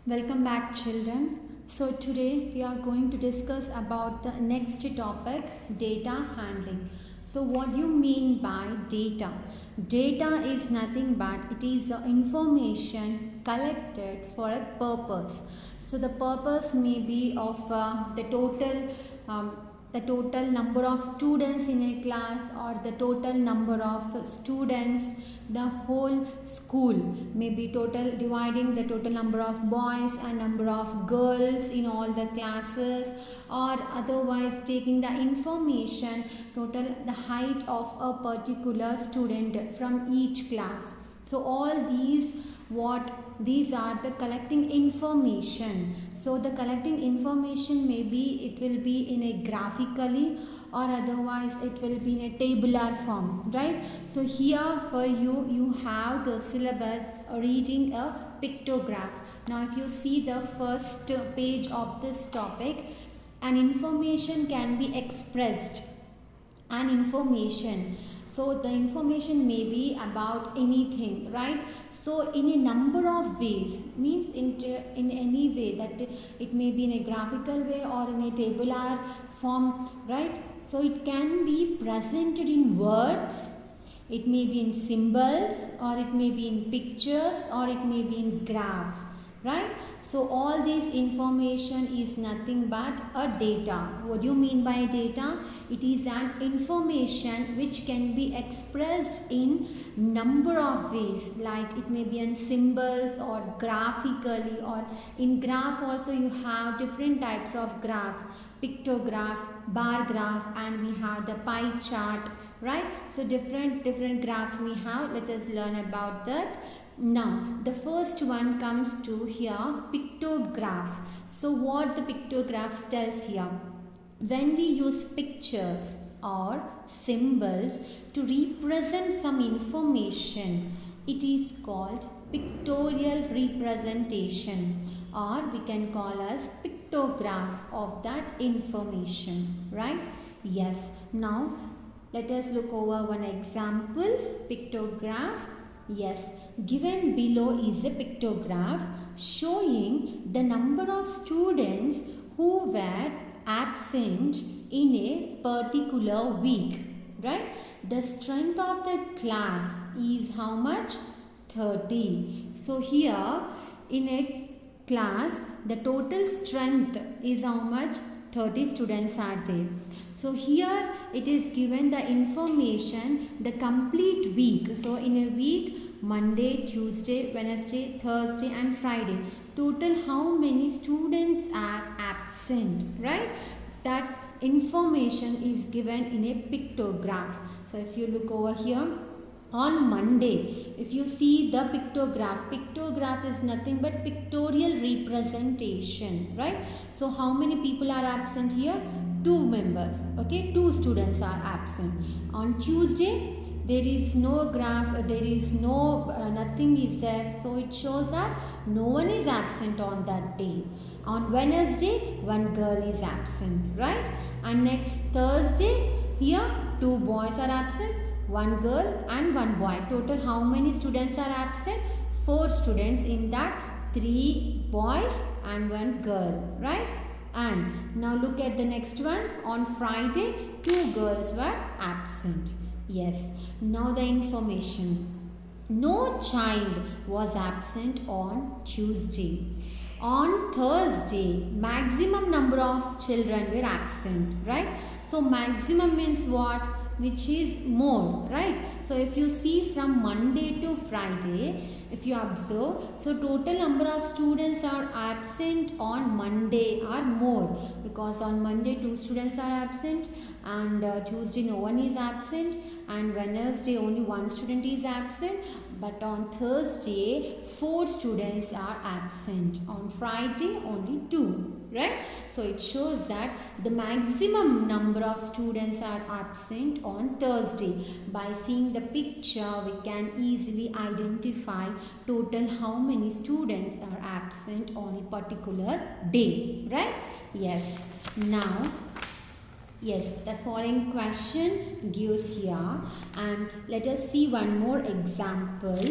Welcome back, children. So today we are going to discuss about the next topic, data handling. So what do you mean by data? Data is nothing but it is information collected for a purpose. So the purpose may be of the total number of students in a class, or the total number of students, the whole school, maybe total dividing the total number of boys and number of girls in all the classes, or otherwise taking the information total the height of a particular student from each class. So all these are the collecting information. So the collecting information, maybe it will be in a graphically, or otherwise it will be in a tabular form, right? So here for you have the syllabus reading a pictograph. Now if you see the first page of this topic, an information can be expressed. An information, so the information may be about anything, right? So in a number of ways, means in any way, that it may be in a graphical way or in a tabular form, right? So it can be presented in words, it may be in symbols, or it may be in pictures, or it may be in graphs, right? So all this information is nothing but a data. What do you mean by data? It is an information which can be expressed in number of ways, like it may be in symbols or graphically, or in graph also you have different types of graph, pictograph, bar graph, and we have the pie chart, right? So different graphs we have. Let us learn about that. Now the first one comes to here, pictograph. So what the pictographs tells here, when we use pictures or symbols to represent some information, it is called pictorial representation, or we can call as pictograph of that information, right? Yes. Now let us look over one example, pictograph. Yes, given below is a pictograph showing the number of students who were absent in a particular week, right? The strength of the class is how much? 30. So here in a class, the total strength is how much? 30 students are there. So here it is given the information, the complete week. So in a week, Monday, Tuesday, Wednesday, Thursday and Friday, total how many students are absent, right? That information is given in a pictograph. So if you look over here, on Monday, if you see the pictograph is nothing but pictorial representation, right? So how many people are absent here? 2 members, okay? 2 students are absent. On Tuesday, there is no graph, there is no nothing is there, so it shows that no one is absent on that day. On Wednesday, 1 girl is absent, right? And next Thursday, here 2 boys are absent, 1 girl and 1 boy. Total how many students are absent? 4 students, in that 3 boys and 1 girl, right? And now look at the next one. On Friday, 2 girls were absent. Yes. Now the information. No child was absent on Tuesday. On Thursday, maximum number of children were absent, right? So maximum means what? Which is more, right? So if you see from Monday to Friday, if you observe, so total number of students are absent on Monday are more, because on Monday 2 students are absent, and Tuesday no one is absent, and Wednesday only 1 student is absent, but on Thursday 4 students are absent, on Friday only 2. Right? So it shows that the maximum number of students are absent on Thursday. By seeing the picture, we can easily identify total how many students are absent on a particular day, right? Yes. Now, yes, the following question gives here, and let us see one more example,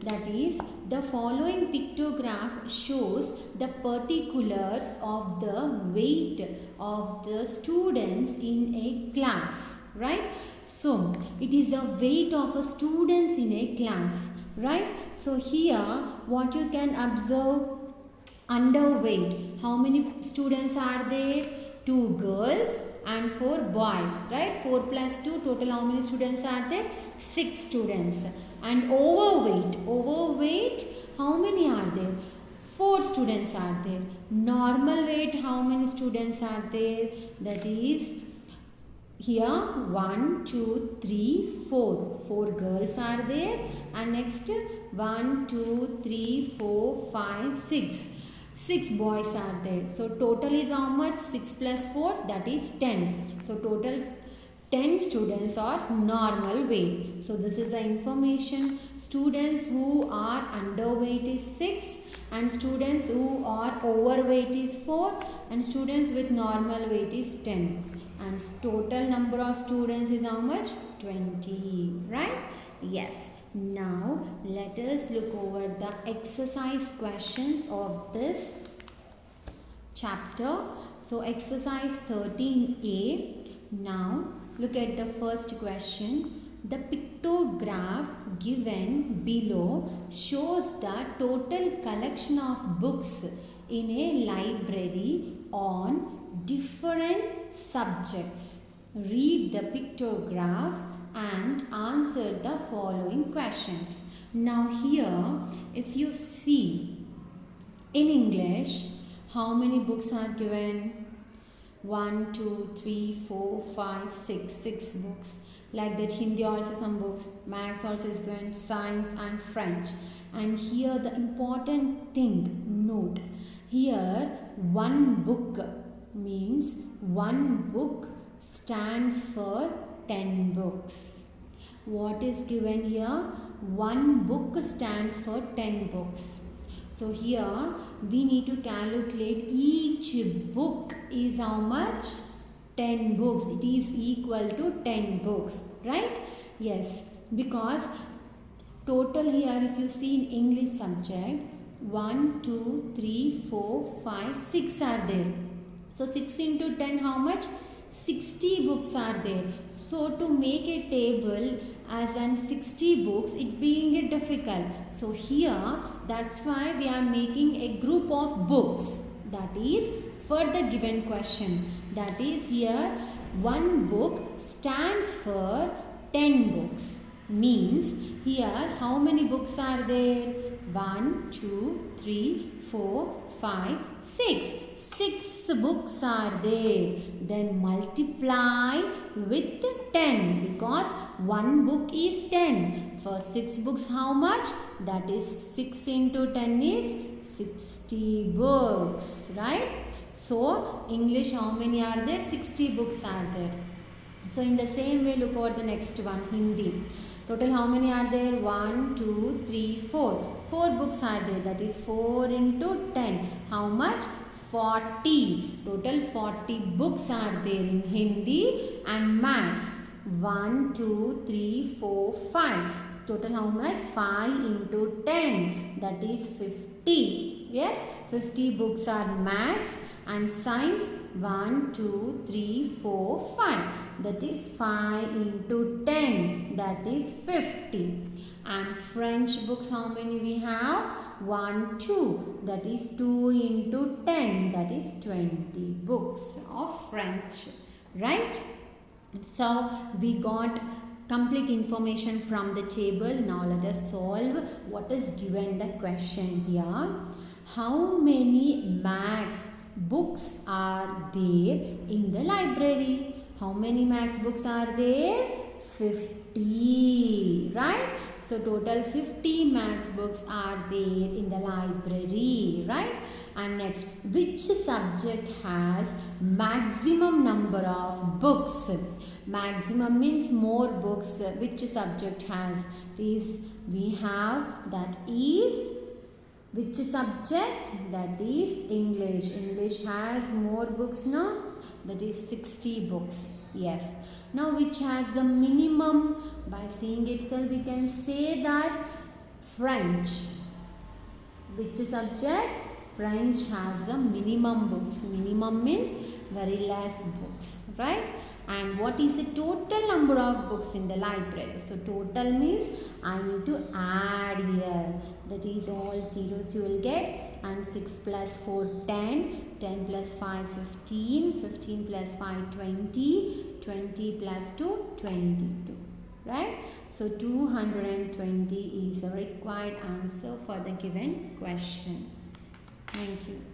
that is the following pictograph shows the particulars of the weight of the students in a class, right? So it is the weight of a students in a class, right? So here what you can observe, underweight, how many students are there? 2 girls and 4 boys, right? 4 plus 2, total how many students are there? 6 students. And overweight, how many are there? 4 students are there. Normal weight, how many students are there? That is here 1, 2, 3, 4. 4 girls are there, and next 1, 2, 3, 4, 5, 6. 6 boys are there. So total is how much? 6 plus 4, that is 10. So total 10 students are normal weight. So this is the information. Students who are underweight is 6, and students who are overweight is 4, and students with normal weight is 10. And total number of students is how much? 20, right? Yes. Now let us look over the exercise questions of this chapter. So exercise 13a. Now look at the first question. The pictograph given below shows the total collection of books in a library on different subjects. Read the pictograph and answer the following questions. Now here, if you see in English, how many books are given? 1, 2, 3, 4, 5, 6 books. Like that, Hindi also some books, Maths also is given, Science and French. And here the important thing, note, here one book means one book stands for 10 books. What is given here? One book stands for 10 books. So here we need to calculate each book is how much? 10 books. It is equal to 10 books, right? Yes, because total here, if you see in English subject, 1, 2, 3, 4, 5, 6 are there. So 6 into 10, how much? 60 books are there. So to make a table as an 60 books, it being difficult. So here, that's why we are making a group of books. That is for the given question. That is here, one book stands for 10 books. Means here, how many books are there? 1, 2, 3, 4, 5, 6. 6 books are there. Then multiply with 10 because one book is 10. For 6 books, how much? That is 6 into 10 is 60 books, right? So English, how many are there? 60 books are there. So in the same way, look over the next one, Hindi. Total how many are there? 1, 2, 3, 4. 4 books are there. That is 4 into 10. How much? 40. Total 40 books are there in Hindi and Maths. 1, 2, 3, 4, 5. Total how much? 5 into 10. That is 50. Yes, 50 books are Maths and Science. 1, 2, 3, 4, 5. That is 5 into 10. That is 50. And French books, how many we have? 1, 2. That is 2 into 10. That is 20 books of French. Right? So we got complete information from the table. Now let us solve what is given the question here. How many maths books are there in the library? How many maths books are there? 50, right? So total 50 maths books are there in the library, right? And next, which subject has maximum number of books? Maximum means more books. Which subject has? Is we have, that is which subject? That is English. English has more books now. That is 60 books. Yes. Now which has the minimum? By seeing itself we can say that French. Which subject? French has the minimum books. Minimum means very less books, right? And what is the total number of books in the library? So total means I need to add here. That is all zeros you will get. And 6 plus 4, 10. 10 plus 5, 15. 15 plus 5, 20. 20 plus 2, 22. Right? So 220 is the required answer for the given question. Thank you.